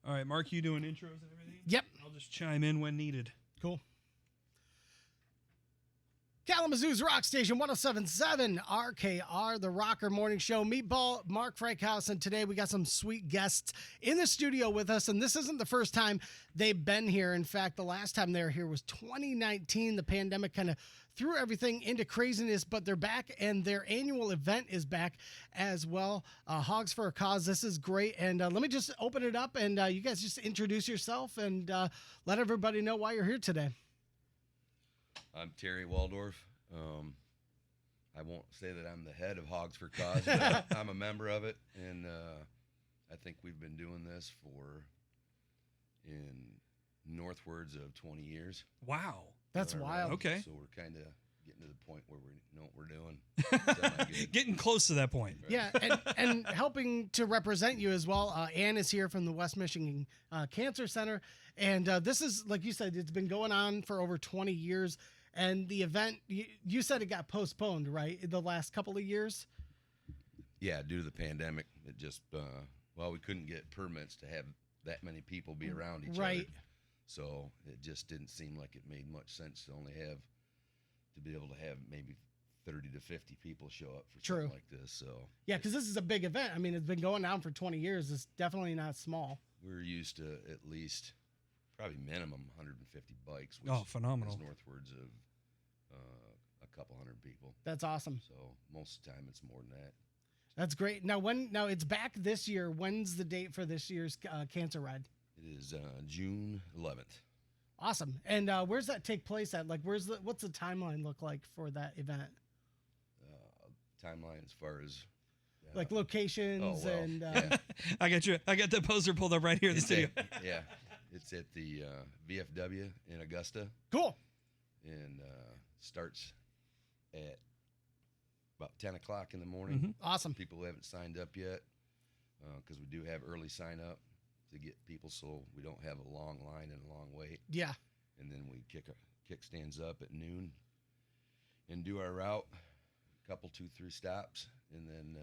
All right, Mark, you doing intros and everything? Yep. I'll just chime in when needed. Cool. Kalamazoo's Rock Station 107.7 RKR, the Rocker Morning Show. Meatball, Mark Frankhouse, and today we got some sweet guests in the studio with us, and this isn't the first time they've been here. In fact, the last time they were here was 2019. The pandemic kind of threw everything into craziness, but they're back, and their annual event is back as well. Hawgs For A Cause. This is great, and let me just open it up, and you guys just introduce yourself and let everybody know why you're here today. I'm Terry Waldorf. I won't say that I'm the head of Hawgs For Cause, but I'm a member of it, and I think we've been doing this for in northwards of 20 years. Wow. That's wild. Okay. So we're kind of getting to the point where we know what we're doing. Getting close to that point. Right. Yeah, and helping to represent you as well. Ann is here from the West Michigan Cancer Center, and this is, like you said, it's been going on for over 20 years. And the event, you said it got postponed, right, in the last couple of years? Yeah, due to the pandemic, it just, we couldn't get permits to have that many people be around each other. So it just didn't seem like it made much sense to be able to have maybe 30 to 50 people show up for something like this. So yeah, because this is a big event. I mean, it's been going on for 20 years. It's definitely not small. We're used to at least probably minimum 150 bikes, which phenomenal. is northwards of a couple hundred people. That's awesome. So most of the time it's more than that. That's great. Now it's back this year. When's the date for this year's cancer ride? It is June 11th. Awesome. And where's that take place at? Like, what's the timeline look like for that event? Timeline as far as like locations and. Yeah. I got the poster pulled up right here in the studio. It's at the VFW in Augusta. Cool. And starts at about 10 o'clock in the morning. Mm-hmm. Awesome. People who haven't signed up yet, because we do have early sign up to get people so we don't have a long line and a long wait. Yeah. And then we kick stands up at noon and do our route, a couple, 2-3 stops, and then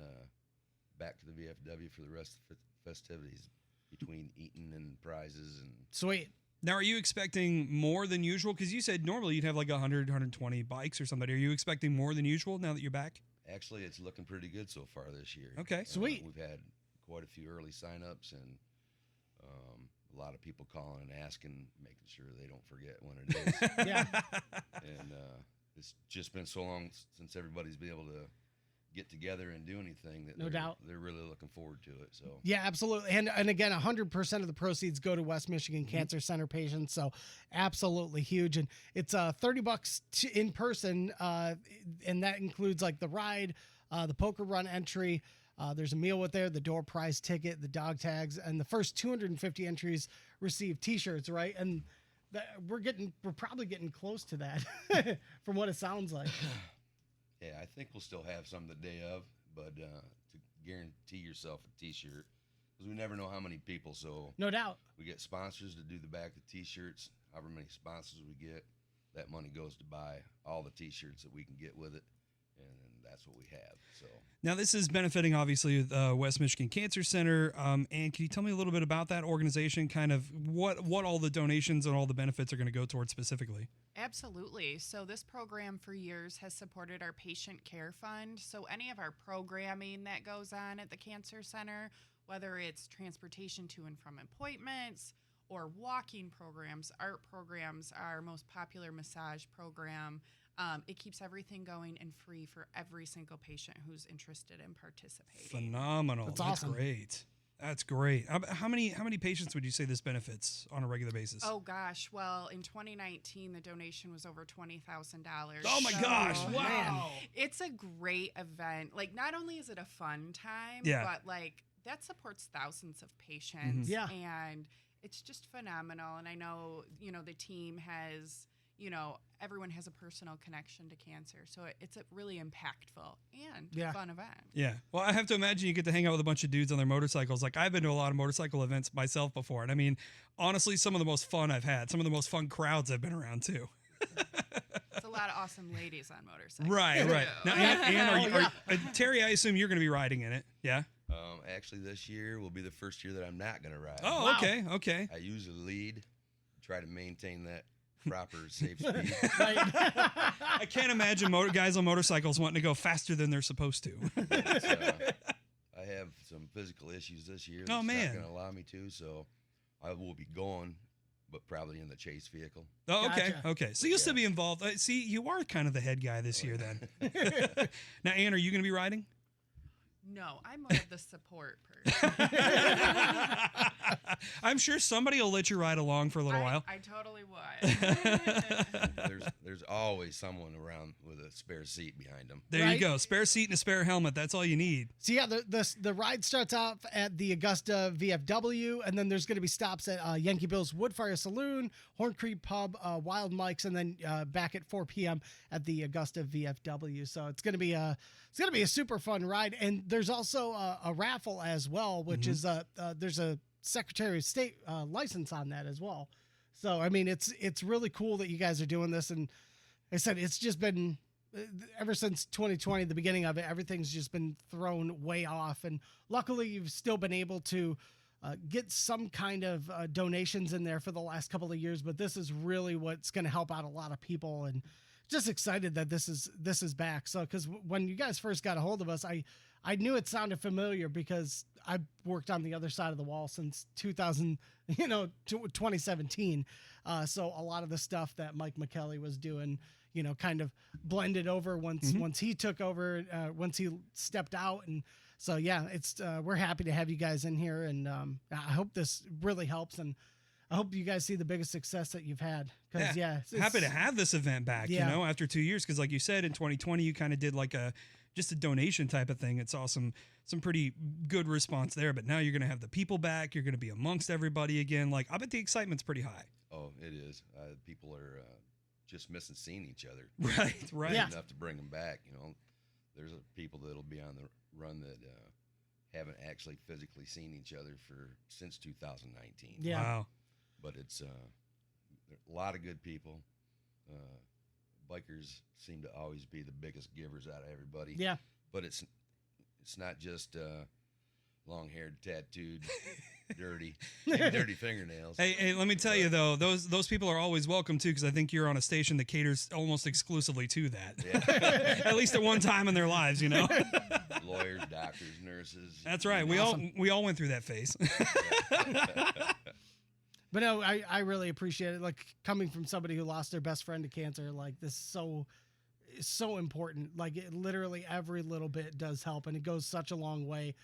back to the VFW for the rest of the festivities between eating and prizes. And sweet. Now, are you expecting more than usual? Because you said normally you'd have like 100, 120 bikes or something. Are you expecting more than usual now that you're back? Actually, it's looking pretty good so far this year. Okay. Sweet. We've had quite a few early sign-ups and a lot of people calling and asking, making sure they don't forget when it is. Yeah. And it's just been so long since everybody's been able to get together and do anything that No doubt. They're really looking forward to it. So yeah, absolutely. And again, 100% of the proceeds go to West Michigan Cancer Center patients. So absolutely huge. And it's $30 in person. And that includes like the ride, the poker run entry. There's a meal with there, the door prize ticket, the dog tags, and the first 250 entries receive t-shirts, right? And we're probably getting close to that from what it sounds like. yeah, I think we'll still have some the day of, but to guarantee yourself a t-shirt, because we never know how many people. So No doubt. we get sponsors to do the back of the t-shirts. However many sponsors we get, that money goes to buy all the t-shirts that we can get with it, and that's what we have. So now this is benefiting obviously the West Michigan Cancer Center. And can you tell me a little bit about that organization? Kind of what all the donations and all the benefits are going to go towards specifically? Absolutely. So this program for years has supported our patient care fund. So any of our programming that goes on at the Cancer Center, whether it's transportation to and from appointments or walking programs, art programs, our most popular massage program, it keeps everything going and free for every single patient who's interested in participating. Phenomenal. That's awesome. Great. That's great. How many patients would you say this benefits on a regular basis? Oh gosh, well in 2019 the donation was over $20,000. Oh my gosh! Wow. Man. It's a great event. Like not only is it a fun time, but like that supports thousands of patients. Yeah. And it's just phenomenal. And I know, the team has, everyone has a personal connection to cancer. So it's a really impactful and fun event. Yeah. Well, I have to imagine you get to hang out with a bunch of dudes on their motorcycles. Like I've been to a lot of motorcycle events myself before. And I mean, honestly, some of the most fun I've had, some of the most fun crowds I've been around too. It's a lot of awesome ladies on motorcycles. Right. Now, Ann, Terry, I assume you're going to be riding in it. Yeah. Actually, this year will be the first year that I'm not going to ride. Oh, Wow. okay. I usually lead, try to maintain that proper safe speed. Right. I can't imagine guys on motorcycles wanting to go faster than they're supposed to. But, I have some physical issues this year. Oh, man. Not going to allow me to, so I will be going, but probably in the chase vehicle. Oh, okay, Gotcha. okay. So you'll still be involved. See, you are kind of the head guy this year then. Now, Ann, are you going to be riding? No, I'm more of the support person. I'm sure somebody will let you ride along for a little while. I totally would. There's always someone around with a spare seat behind them. There you Right. go. Spare seat and a spare helmet. That's all you need. So yeah, the ride starts off at the Augusta VFW, and then there's going to be stops at Yankee Bill's Woodfire Saloon, Horn Creek Pub, Wild Mike's, and then back at 4 p.m. at the Augusta VFW. So it's going to be a super fun ride, and there's also a raffle as well, which is there's a Secretary of State license on that as well. So I mean, it's really cool that you guys are doing this, and like I said, it's just been ever since 2020, the beginning of it, everything's just been thrown way off. And luckily, you've still been able to get some kind of donations in there for the last couple of years. But this is really what's going to help out a lot of people. And just excited that this is back. So, because when you guys first got a hold of us, I knew it sounded familiar because I worked on the other side of the wall since 2017. So a lot of the stuff that Mike McKelly was doing, kind of blended over once he took over, once he stepped out. And so, yeah, we're happy to have you guys in here. And I hope this really helps. And I hope you guys see the biggest success that you've had. Because it's happy to have this event back, after 2 years. Because like you said, in 2020, you kind of did like just a donation type of thing. It's awesome. Some pretty good response there. But now you're going to have the people back. You're going to be amongst everybody again. Like, I bet the excitement's pretty high. Oh, it is. People are just missing seeing each other. Right. Yeah. Enough to bring them back. There's people that'll be on the run that haven't actually physically seen each other since 2019. Yeah. Wow. But it's a lot of good people. Bikers seem to always be the biggest givers out of everybody. Yeah. But it's not just long-haired, tattooed, dirty fingernails. Hey, let me tell you though, those people are always welcome too, because I think you're on a station that caters almost exclusively to that. Yeah. At least at one time in their lives, Lawyers, doctors, nurses. That's right. Awesome. We all went through that phase. But no, I really appreciate it. Like, coming from somebody who lost their best friend to cancer, like, this is so important. Like, it literally every little bit does help, and it goes such a long way,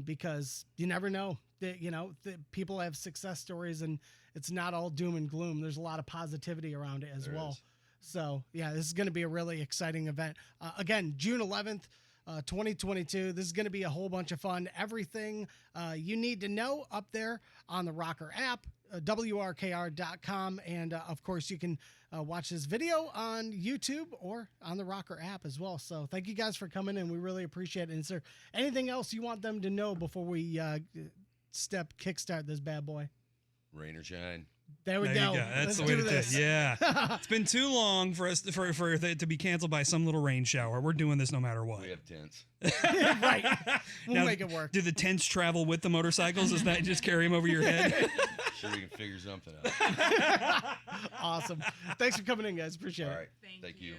because you never know that, that people have success stories, and it's not all doom and gloom. There's a lot of positivity around it as well. So yeah, this is going to be a really exciting event. Again, June 11th, 2022. This is going to be a whole bunch of fun. Everything you need to know up there on the Rocker app, WRKR.com. And of course, you can watch this video on YouTube or on the Rocker app as well. So thank you guys for coming in. We really appreciate it. Is there anything else you want them to know before we kickstart this bad boy? Rain or shine. There we There go. you go. That's Let's the way do to do this. it. Yeah. It's been too long for us for it to be canceled by some little rain shower. We're doing this no matter what. We have tents. Right. We'll Now, make it work. Do the tents travel with the motorcycles? Does that just carry them over your head? Sure, we can figure something out. Awesome. Thanks for coming in, guys. Appreciate All it. right. Thank you.